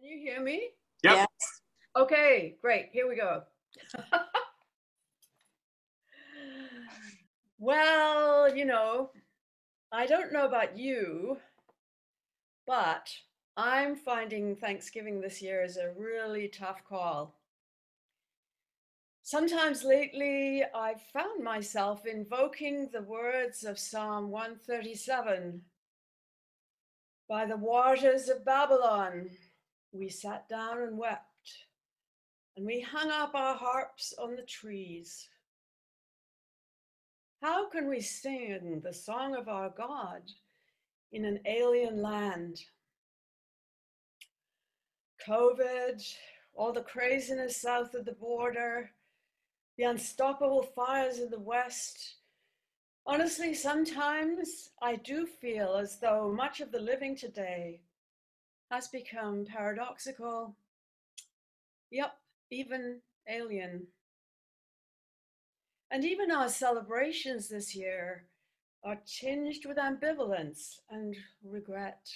You hear me? Yep. Yes. Okay, great. Here we go. Well, I don't know about you, but I'm finding Thanksgiving this year is a really tough call. Sometimes lately, I've found myself invoking the words of Psalm 137. By the waters of Babylon, we sat down and wept, and we hung up our harps on the trees. How can we sing the song of our God in an alien land? COVID, all the craziness south of the border, the unstoppable fires in the West. Honestly, sometimes I do feel as though much of the living today has become paradoxical. Yep, even alien. And even our celebrations this year are tinged with ambivalence and regret.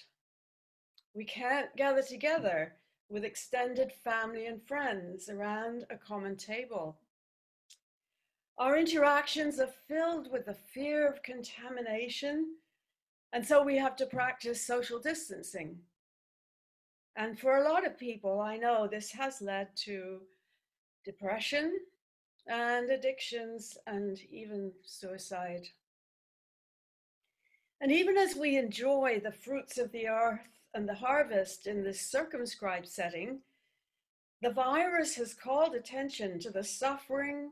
We can't gather together with extended family and friends around a common table. Our interactions are filled with the fear of contamination, and so we have to practice social distancing. And for a lot of people, I know this has led to depression and addictions and even suicide. And even as we enjoy the fruits of the earth and the harvest in this circumscribed setting, the virus has called attention to the suffering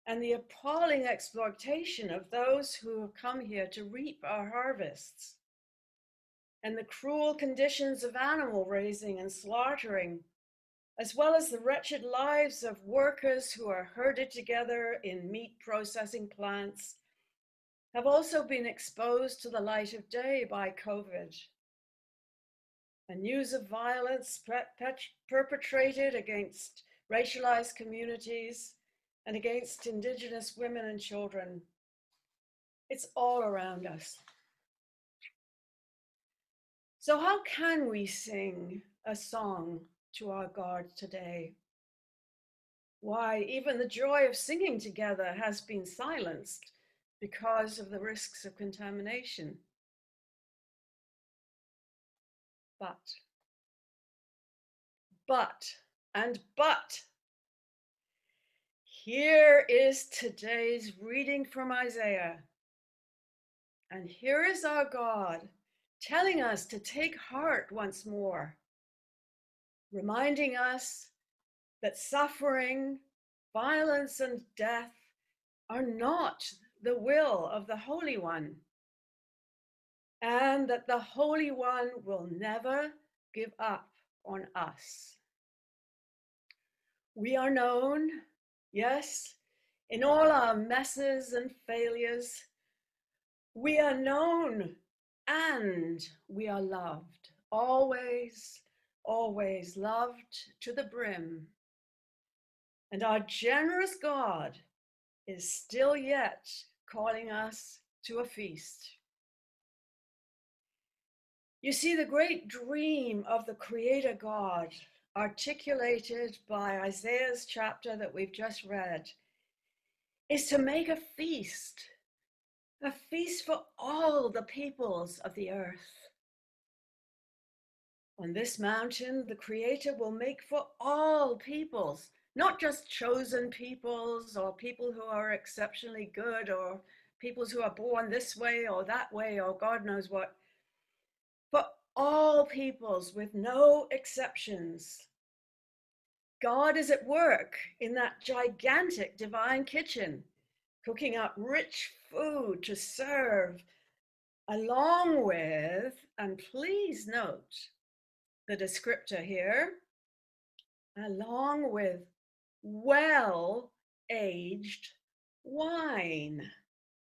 and the appalling exploitation of those who have come here to reap our harvests, and the cruel conditions of animal raising and slaughtering, as well as the wretched lives of workers who are herded together in meat processing plants, have also been exposed to the light of day by COVID. And news of violence perpetrated against racialized communities and against Indigenous women and children. It's all around us. So how can we sing a song to our God today? Why, even the joy of singing together has been silenced because of the risks of contamination. But, here is today's reading from Isaiah. And here is our God telling us to take heart once more, reminding us that suffering, violence, and death are not the will of the Holy One, and that the Holy One will never give up on us. We are known, yes, in all our messes and failures. We are known and we are loved, always, always loved to the brim. And our generous God is still yet calling us to a feast. You see, the great dream of the Creator God, articulated by Isaiah's chapter that we've just read, is to make a feast for all the peoples of the earth. On this mountain, the Creator will make for all peoples, not just chosen peoples or people who are exceptionally good or peoples who are born this way or that way or God knows what, for all peoples with no exceptions. God is at work in that gigantic divine kitchen, cooking up rich food to serve, along with, and please note the descriptor here, along with well-aged wine.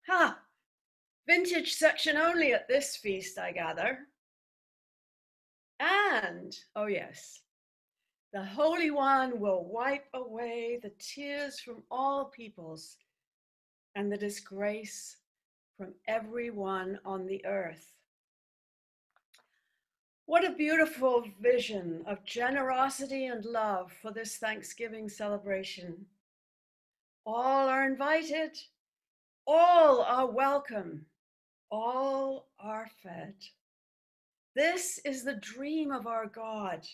Ha! Vintage section only at this feast, I gather. And, oh yes, the Holy One will wipe away the tears from all peoples and the disgrace from everyone on the earth. What a beautiful vision of generosity and love for this Thanksgiving celebration. All are invited, all are welcome, all are fed. This is the dream of our God,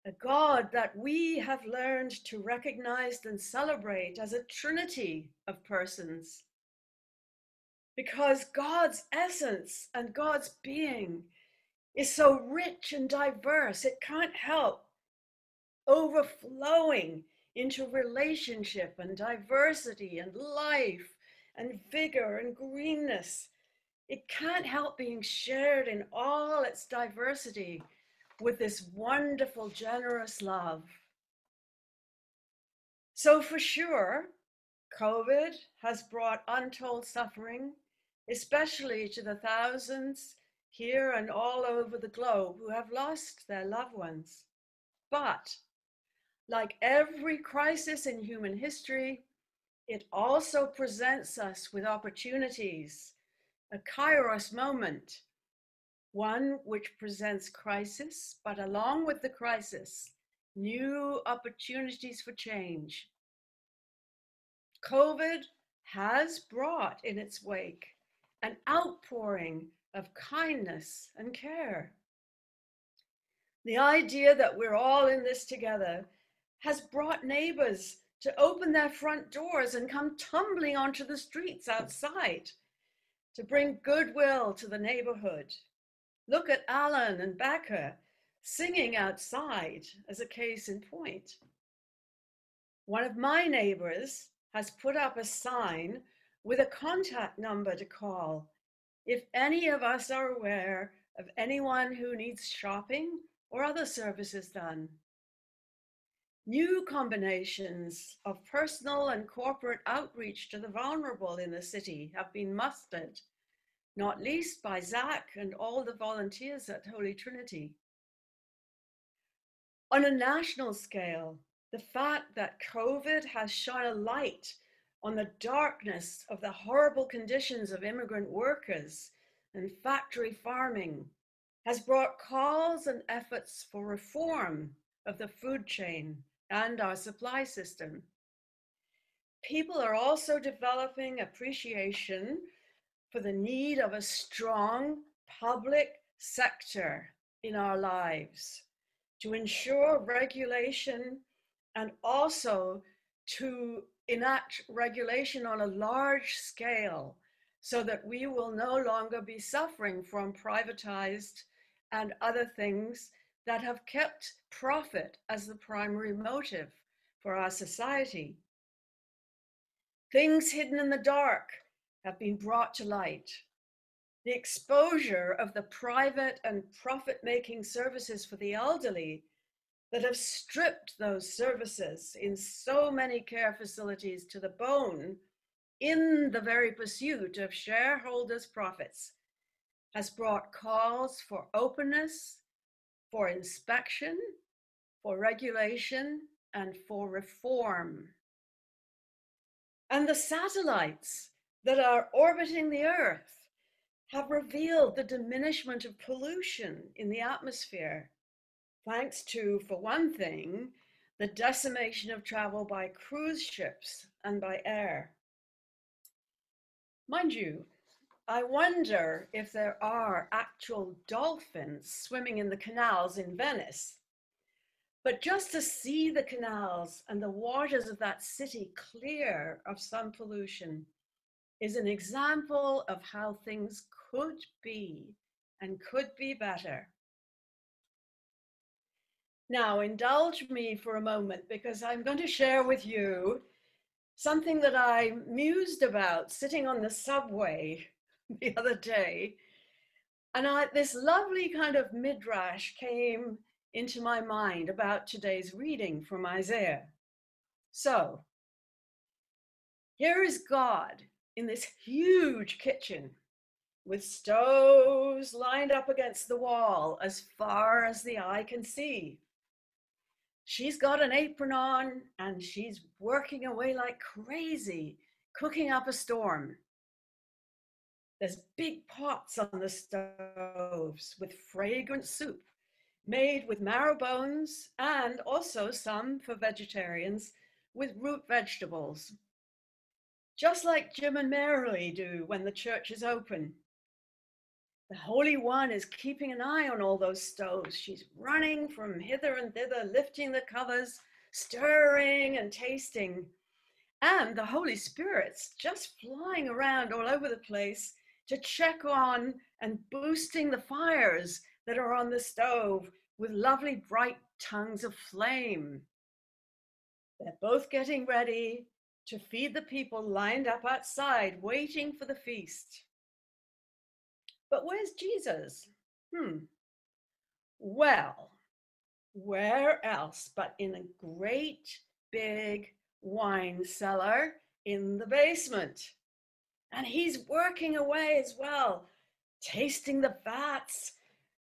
a God that we have learned to recognize and celebrate as a trinity of persons. Because God's essence and God's being is so rich and diverse, it can't help overflowing into relationship and diversity and life and vigor and greenness. It can't help being shared in all its diversity with this wonderful, generous love. So for sure, COVID has brought untold suffering, especially to the thousands here and all over the globe who have lost their loved ones. But like every crisis in human history, it also presents us with opportunities, a kairos moment, one which presents crisis, but along with the crisis, new opportunities for change. COVID has brought in its wake an outpouring of kindness and care. The idea that we're all in this together has brought neighbors to open their front doors and come tumbling onto the streets outside to bring goodwill to the neighborhood. Look at Alan and Becca singing outside as a case in point. One of my neighbors has put up a sign with a contact number to call if any of us are aware of anyone who needs shopping or other services done. New combinations of personal and corporate outreach to the vulnerable in the city have been mustered, not least by Zach and all the volunteers at Holy Trinity. On a national scale, the fact that COVID has shone a light on the darkness of the horrible conditions of immigrant workers and factory farming has brought calls and efforts for reform of the food chain and our supply system. People are also developing appreciation for the need of a strong public sector in our lives to ensure regulation and also to enact regulation on a large scale so that we will no longer be suffering from privatized and other things that have kept profit as the primary motive for our society. Things hidden in the dark have been brought to light. The exposure of the private and profit-making services for the elderly that have stripped those services in so many care facilities to the bone in the very pursuit of shareholders' profits has brought calls for openness, for inspection, for regulation, and for reform. And the satellites that are orbiting the Earth have revealed the diminishment of pollution in the atmosphere, thanks to, for one thing, the decimation of travel by cruise ships and by air. Mind you, I wonder if there are actual dolphins swimming in the canals in Venice. But just to see the canals and the waters of that city clear of some pollution is an example of how things could be and could be better. Now, indulge me for a moment because I'm going to share with you something that I mused about sitting on the subway the other day. And this lovely kind of midrash came into my mind about today's reading from Isaiah. So, here is God in this huge kitchen with stoves lined up against the wall as far as the eye can see. She's got an apron on and she's working away like crazy, cooking up a storm. There's big pots on the stoves with fragrant soup made with marrow bones, and also some for vegetarians with root vegetables, just like Jim and Mary do when the church is open. The Holy One is keeping an eye on all those stoves. She's running from hither and thither, lifting the covers, stirring and tasting. And the Holy Spirit's just flying around all over the place to check on and boosting the fires that are on the stove with lovely bright tongues of flame. They're both getting ready to feed the people lined up outside, waiting for the feast. But where's Jesus? Well, where else but in a great big wine cellar in the basement? And he's working away as well, tasting the vats,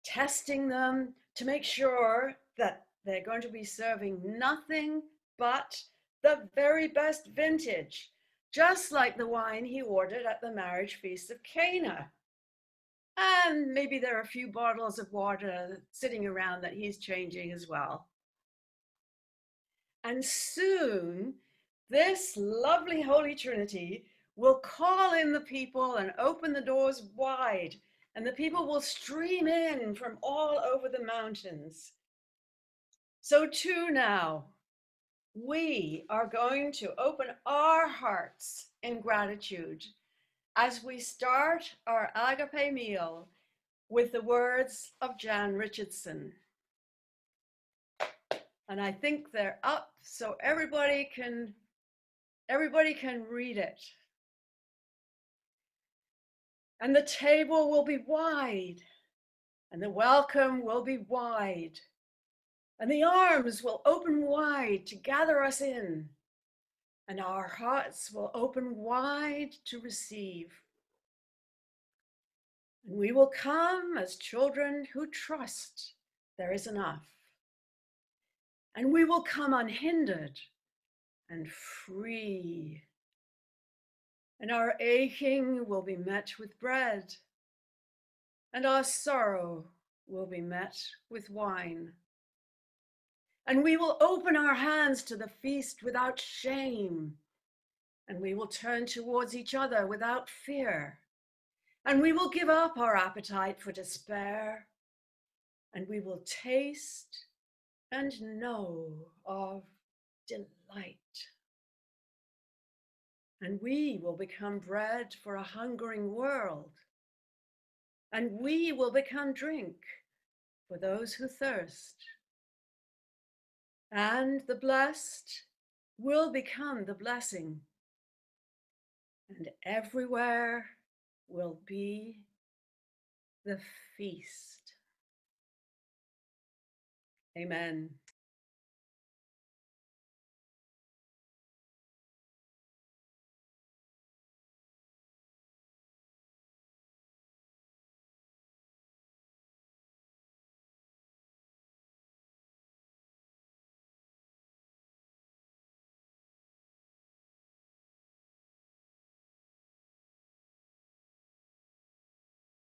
testing them to make sure that they're going to be serving nothing but the very best vintage, just like the wine he ordered at the marriage feast of Cana. And maybe there are a few bottles of water sitting around that he's changing as well. And soon, this lovely Holy Trinity will call in the people and open the doors wide, and the people will stream in from all over the mountains. So too now, we are going to open our hearts in gratitude as we start our agape meal with the words of Jan Richardson. And I think they're up so everybody can read it. And the table will be wide, and the welcome will be wide, and the arms will open wide to gather us in, and our hearts will open wide to receive. And we will come as children who trust there is enough. And we will come unhindered and free. And our aching will be met with bread, and our sorrow will be met with wine. And we will open our hands to the feast without shame, and we will turn towards each other without fear, and we will give up our appetite for despair, and we will taste and know of delight. And we will become bread for a hungering world, and we will become drink for those who thirst. And the blessed will become the blessing, and everywhere will be the feast. Amen.